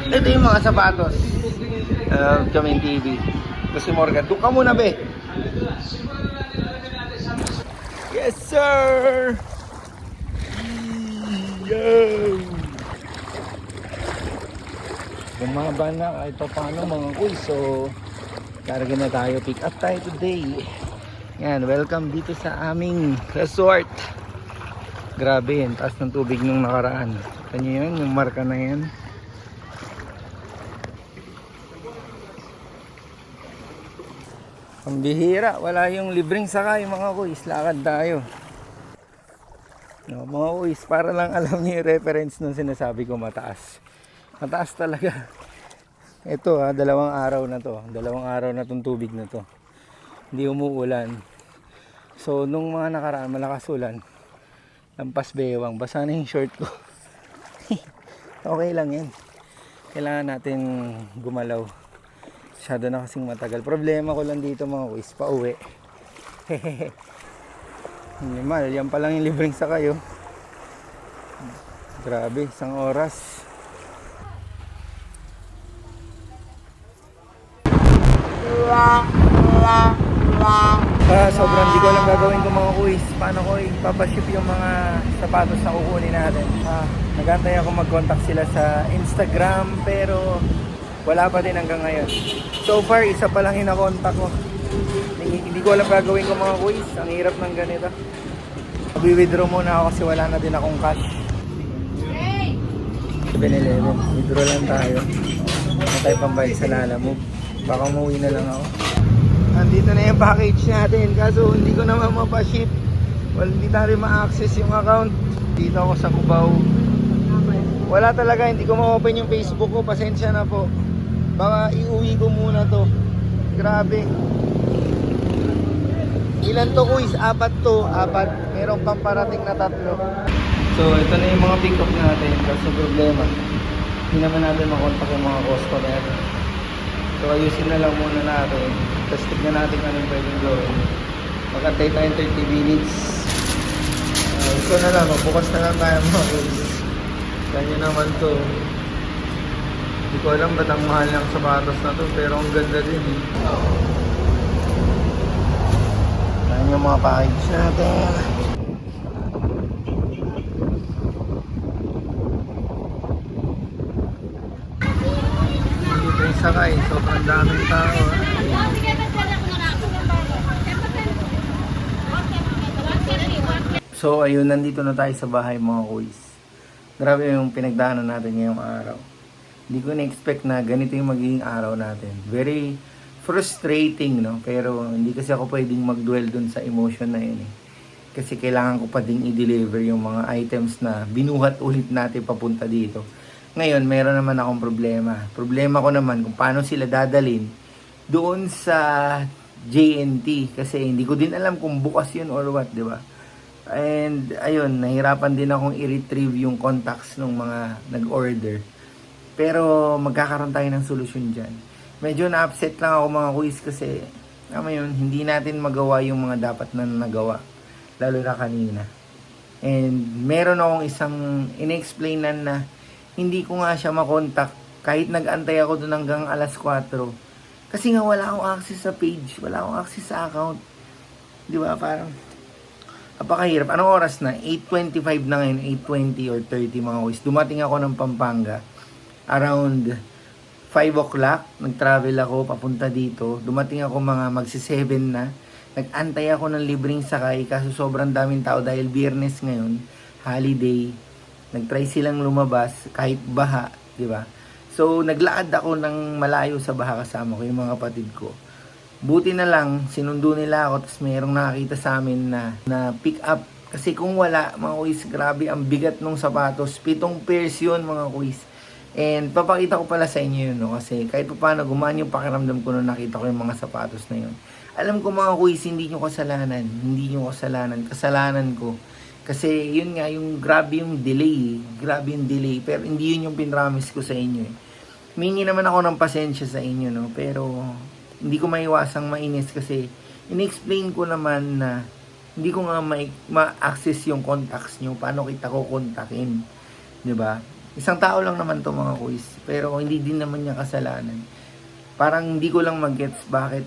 Ito yung mga sapatos. Kaming TV. Kasi Morgan, doon ka muna be. Yes sir! Yo! Bumaba na kahit pa paano mga kuy. So, karga na tayo. Pick up tayo today. Yan, welcome dito sa aming resort. Grabe yan, taas ng tubig nung nakaraan. Kanya yan, yung marka na yan. Ang bihira, wala yung libreng sakay mga kuys. Lakad tayo. No, mga kuys, para lang alam niyo yung reference nung sinasabi ko mataas. Mataas talaga. Ito ha, dalawang araw na to. Dalawang araw na tong tubig na to. Hindi umuulan. So, nung mga nakaraan, malakas ulan. Lampas bewang, basa na yung short ko. Okay lang yan. Kailangan natin gumalaw. Masyado na kasing matagal. Problema ko lang dito mga kuys, pauwi. Minimal, yan pa lang yung libreng sakay oh. Grabe, isang oras. Sobrang di ko alam gagawin ko mga kuys. Paano ko ipapaship yung mga sapatos na kukunin natin. Nagantay ako mag-contact sila sa Instagram pero wala pa din hanggang ngayon. So far, isa pa lang hinakontak ko. Hindi ko alam gagawin ko mga kuys. Ang hirap ng ganito. Mag-withdraw muna ako kasi wala na din akong cash. 7-Eleven. Withdraw lang tayo. Hindi tayo pambayad sa Lalamove. Baka umuwi na lang ako. Andito na yung package natin kaso hindi ko naman mapaship. Well, hindi tayo ma-access yung account. Dito ako sa Cubao. Wala talaga, hindi ko ma-open yung Facebook ko. Pasensya na po. Baka iuwi ko muna to. Grabe. Ilan to kuys? 4 to. 4. Merong pang parating na 3. So ito na yung mga pick up natin. Kaso problema, hindi naman natin makontak yung mga customer. So ayusin na lang muna natin. Tapos tignan natin anong pwedeng gawin. Magantay tayo 30 minutes. Ito na lang, magbukas na lang tayo mga kuys. Ganyan naman to. Hindi ko alam ba't ang mahal ng sapatos na to, pero ang ganda din eh. Ayan yung mga package natin. Dito yung sakay, sobrang daming tao. So ayun, nandito na tayo sa bahay mga kuys. Grabe yung pinagdaanan natin ngayong araw. Hindi ko na-expect na ganito yung magiging araw natin. Very frustrating, no? Pero hindi kasi ako pwedeng mag-dwell dun sa emotion na yun eh. Kasi kailangan ko pa ding i-deliver yung mga items na binuhat ulit natin papunta dito. Ngayon, meron naman akong problema. Problema ko naman kung paano sila dadalin doon sa JNT. Kasi hindi ko din alam kung bukas yun or what, di ba? And ayun, nahirapan din akong i-retrieve yung contacts ng mga nag-order. Pero magkakaroon tayo ng solusyon dyan. Medyo na-upset lang ako mga kuys kasi yun, hindi natin magawa yung mga dapat na nagawa. Lalo na kanina. And meron akong isang in-explainan na hindi ko nga siya makontak kahit nag-antay ako doon hanggang alas 4. Kasi nga wala akong access sa page. Wala akong access sa account. Di ba? Parang napakahirap. Anong oras na? 8:25 na ngayon. 8:20 or 30 mga kuys. Dumating ako ng Pampanga. Around 5 o'clock. Nag-travel ako papunta dito. Dumating ako mga magsi-7 na. Nag-antay ako ng libreng sakay. Kaso sobrang daming tao dahil Biyernes ngayon. Holiday. Nag-try silang lumabas kahit baha. Diba? So naglaad ako ng malayo sa baha kasama ko yung mga kapatid ko. Buti na lang, sinundo nila ako tapos mayroong nakakita sa amin na pick up. Kasi kung wala, mga kuys, grabe ang bigat ng sapatos. 7 pairs yun, mga kuys. And papakita ko pala sa inyo yun, no? Kasi kahit pa paano, gumaan yung pakiramdam ko nung nakita ko yung mga sapatos na yun. Alam ko mga kuys, hindi nyo kasalanan. Hindi nyo kasalanan. Kasalanan ko. Kasi yun nga, yung grabe yung delay. Grabe yung delay. Pero hindi yun yung pinramis ko sa inyo. Mingi naman ako ng pasensya sa inyo, no? Pero hindi ko maiwasang mainis kasi in-explain ko naman na hindi ko nga ma-access yung contacts nyo. Paano kita ko kontakin? Diba? Isang tao lang naman to mga kuys. Pero hindi din naman niya kasalanan. Parang hindi ko lang mag-gets bakit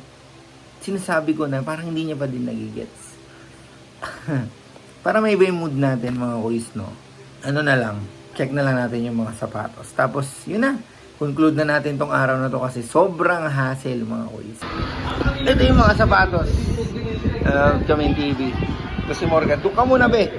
sinasabi ko na parang hindi niya pa din nagigets. Para may iba yung mood natin mga kuys, no? Ano na lang, check na lang natin yung mga sapatos. Tapos, yun na. Conclude na natin tong araw na to kasi sobrang hassle mga kuys. Ito yung mga sapatos. Kaming TV. Ito si Morgan. Doon ka muna, be.